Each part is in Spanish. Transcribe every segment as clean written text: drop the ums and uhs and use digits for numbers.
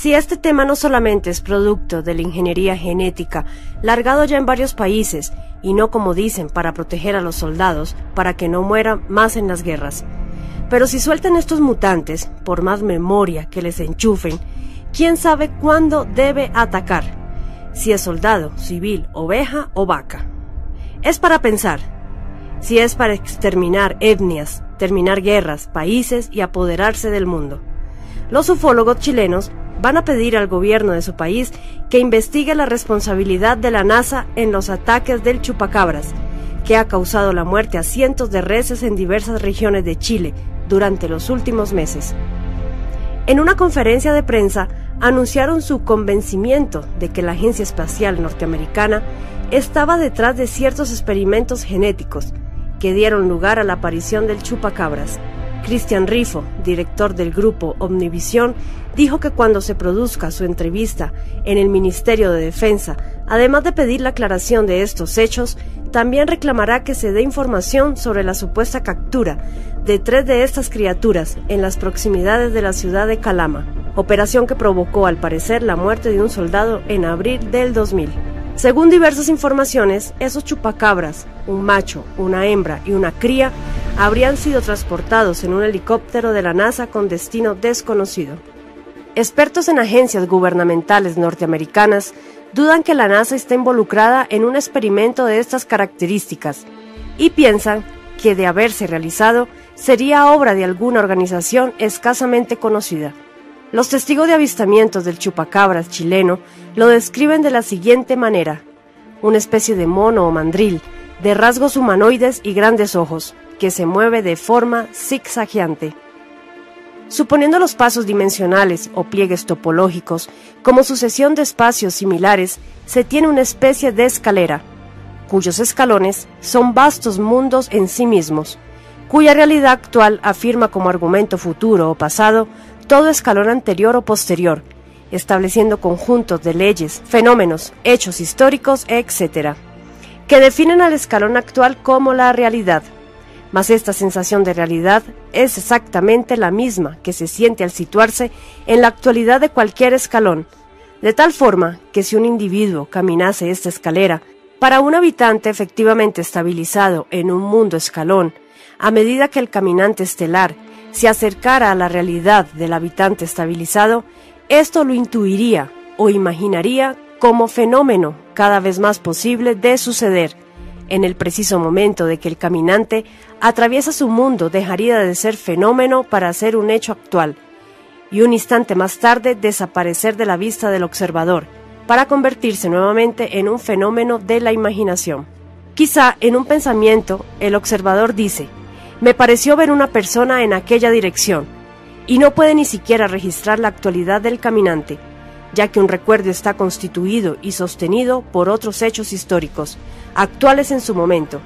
Si este tema no solamente es producto de la ingeniería genética, largado ya en varios países, y no como dicen para proteger a los soldados, para que no mueran más en las guerras. Pero si sueltan estos mutantes, por más memoria que les enchufen, ¿quién sabe cuándo debe atacar? Si es soldado, civil, oveja o vaca. Es para pensar. Si es para exterminar etnias, terminar guerras, países y apoderarse del mundo. Los ufólogos chilenos van a pedir al gobierno de su país que investigue la responsabilidad de la NASA en los ataques del chupacabras, que ha causado la muerte a cientos de reses en diversas regiones de Chile durante los últimos meses. En una conferencia de prensa anunciaron su convencimiento de que la Agencia Espacial Norteamericana estaba detrás de ciertos experimentos genéticos que dieron lugar a la aparición del chupacabras. Cristian Rifo, director del grupo Omnivisión, dijo que cuando se produzca su entrevista en el Ministerio de Defensa, además de pedir la aclaración de estos hechos, también reclamará que se dé información sobre la supuesta captura de 3 de estas criaturas en las proximidades de la ciudad de Calama, operación que provocó al parecer la muerte de un soldado en abril del 2000. Según diversas informaciones, esos chupacabras, un macho, una hembra y una cría, habrían sido transportados en un helicóptero de la NASA con destino desconocido. Expertos en agencias gubernamentales norteamericanas dudan que la NASA esté involucrada en un experimento de estas características y piensan que de haberse realizado sería obra de alguna organización escasamente conocida. Los testigos de avistamientos del chupacabras chileno lo describen de la siguiente manera: una especie de mono o mandril, de rasgos humanoides y grandes ojos, que se mueve de forma zigzagueante. Suponiendo los pasos dimensionales o pliegues topológicos como sucesión de espacios similares, se tiene una especie de escalera, cuyos escalones son vastos mundos en sí mismos, cuya realidad actual afirma como argumento futuro o pasado todo escalón anterior o posterior, estableciendo conjuntos de leyes, fenómenos, hechos históricos, etc., que definen al escalón actual como la realidad. Mas esta sensación de realidad es exactamente la misma que se siente al situarse en la actualidad de cualquier escalón, de tal forma que si un individuo caminase esta escalera, para un habitante efectivamente estabilizado en un mundo escalón, a medida que el caminante estelar se acercara a la realidad del habitante estabilizado, esto lo intuiría o imaginaría como fenómeno cada vez más posible de suceder. En el preciso momento de que el caminante atraviesa su mundo, dejaría de ser fenómeno para ser un hecho actual, y un instante más tarde desaparecer de la vista del observador, para convertirse nuevamente en un fenómeno de la imaginación. Quizá en un pensamiento el observador dice: me pareció ver una persona en aquella dirección, y no puede ni siquiera registrar la actualidad del caminante, ya que un recuerdo está constituido y sostenido por otros hechos históricos, actuales en su momento,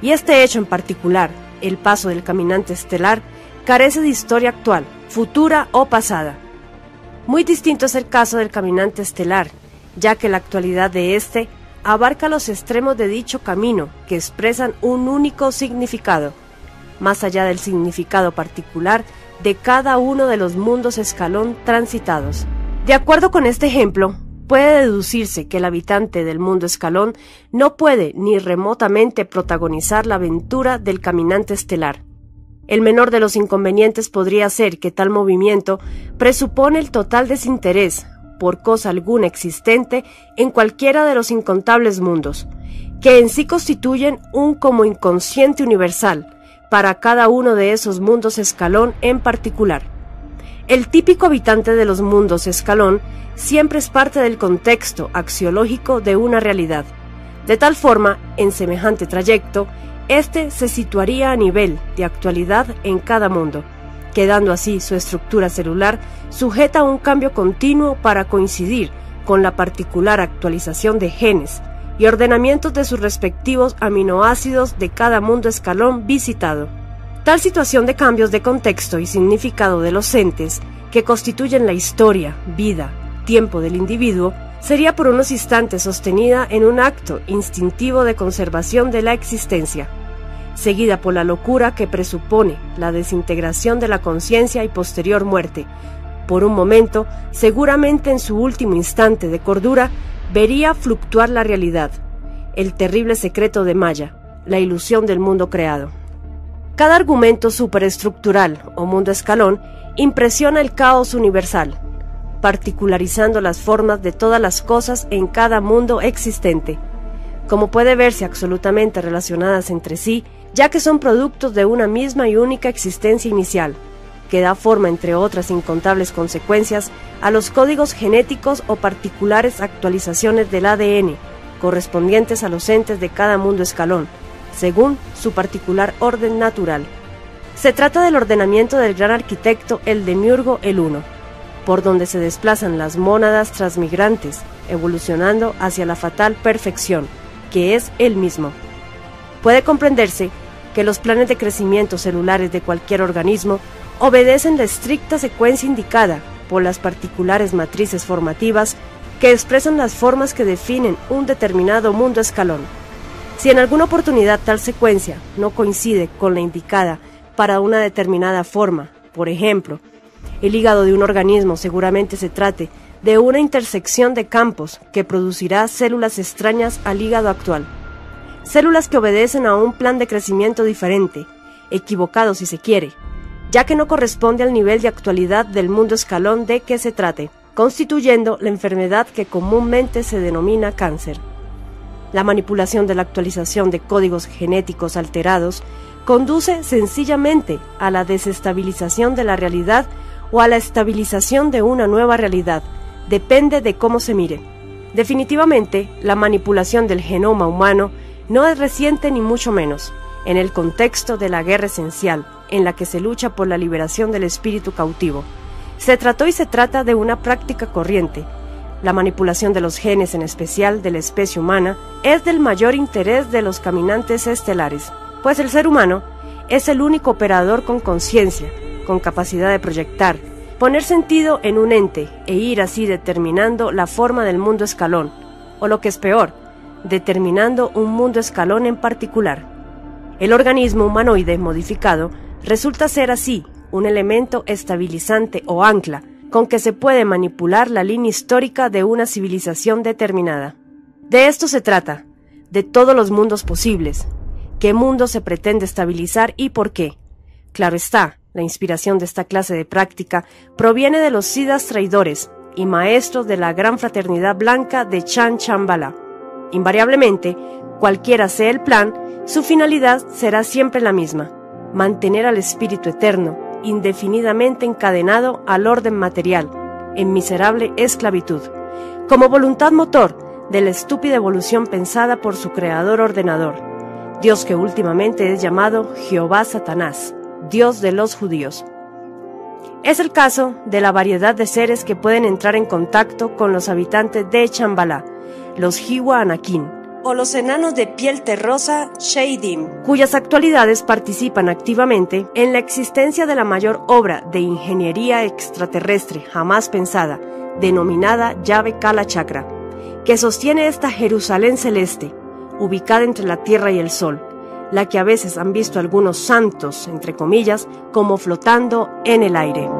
y este hecho en particular, el paso del caminante estelar, carece de historia actual, futura o pasada. Muy distinto es el caso del caminante estelar, ya que la actualidad de éste abarca los extremos de dicho camino, que expresan un único significado, más allá del significado particular de cada uno de los mundos escalón transitados. De acuerdo con este ejemplo, puede deducirse que el habitante del mundo escalón no puede ni remotamente protagonizar la aventura del caminante estelar. El menor de los inconvenientes podría ser que tal movimiento presupone el total desinterés por cosa alguna existente en cualquiera de los incontables mundos, que en sí constituyen un como inconsciente universal para cada uno de esos mundos escalón en particular. El típico habitante de los mundos escalón siempre es parte del contexto axiológico de una realidad. De tal forma, en semejante trayecto, éste se situaría a nivel de actualidad en cada mundo, quedando así su estructura celular sujeta a un cambio continuo para coincidir con la particular actualización de genes y ordenamientos de sus respectivos aminoácidos de cada mundo escalón visitado. Tal situación de cambios de contexto y significado de los entes que constituyen la historia, vida, tiempo del individuo, sería por unos instantes sostenida en un acto instintivo de conservación de la existencia, seguida por la locura que presupone la desintegración de la conciencia y posterior muerte, Por un momento, seguramente en su último instante de cordura, vería fluctuar la realidad, el terrible secreto de Maya, la ilusión del mundo creado. Cada argumento superestructural o mundo escalón impresiona el caos universal, particularizando las formas de todas las cosas en cada mundo existente, como puede verse absolutamente relacionadas entre sí, ya que son productos de una misma y única existencia inicial, que da forma, entre otras incontables consecuencias, a los códigos genéticos o particulares actualizaciones del ADN, correspondientes a los entes de cada mundo escalón, según su particular orden natural. Se trata del ordenamiento del gran arquitecto, el demiurgo el Uno, por donde se desplazan las mónadas transmigrantes, evolucionando hacia la fatal perfección, que es él mismo. Puede comprenderse que los planes de crecimiento celulares de cualquier organismo obedecen la estricta secuencia indicada por las particulares matrices formativas que expresan las formas que definen un determinado mundo escalón. Si en alguna oportunidad tal secuencia no coincide con la indicada para una determinada forma, por ejemplo, el hígado de un organismo seguramente se trate de una intersección de campos que producirá células extrañas al hígado actual. Células que obedecen a un plan de crecimiento diferente, equivocado si se quiere, ya que no corresponde al nivel de actualidad del mundo escalón de que se trate, constituyendo la enfermedad que comúnmente se denomina cáncer. La manipulación de la actualización de códigos genéticos alterados conduce sencillamente a la desestabilización de la realidad o a la estabilización de una nueva realidad, depende de cómo se mire. Definitivamente, la manipulación del genoma humano no es reciente ni mucho menos, en el contexto de la guerra esencial, en la que se lucha por la liberación del espíritu cautivo. Se trató y se trata de una práctica corriente. La manipulación de los genes, en especial de la especie humana, es del mayor interés de los caminantes estelares, pues el ser humano es el único operador con conciencia, con capacidad de proyectar, poner sentido en un ente e ir así determinando la forma del mundo escalón, o lo que es peor, determinando un mundo escalón en particular. El organismo humanoide modificado resulta ser así un elemento estabilizante o ancla con que se puede manipular la línea histórica de una civilización determinada. De esto se trata, de todos los mundos posibles. ¿Qué mundo se pretende estabilizar y por qué? Claro está, la inspiración de esta clase de práctica proviene de los Siddhas traidores y maestros de la gran fraternidad blanca de Chan Shambhala. Invariablemente, cualquiera sea el plan, su finalidad será siempre la misma: mantener al espíritu eterno, indefinidamente encadenado al orden material, en miserable esclavitud, como voluntad motor de la estúpida evolución pensada por su creador ordenador, Dios que últimamente es llamado Jehová Satanás, Dios de los judíos. Es el caso de la variedad de seres que pueden entrar en contacto con los habitantes de Shambhala, los Jiwa Anakin, o los enanos de piel terrosa Sheidim, cuyas actualidades participan activamente en la existencia de la mayor obra de ingeniería extraterrestre jamás pensada, denominada llave Kala Chakra, que sostiene esta Jerusalén celeste, ubicada entre la tierra y el sol, la que a veces han visto algunos santos, entre comillas, como flotando en el aire.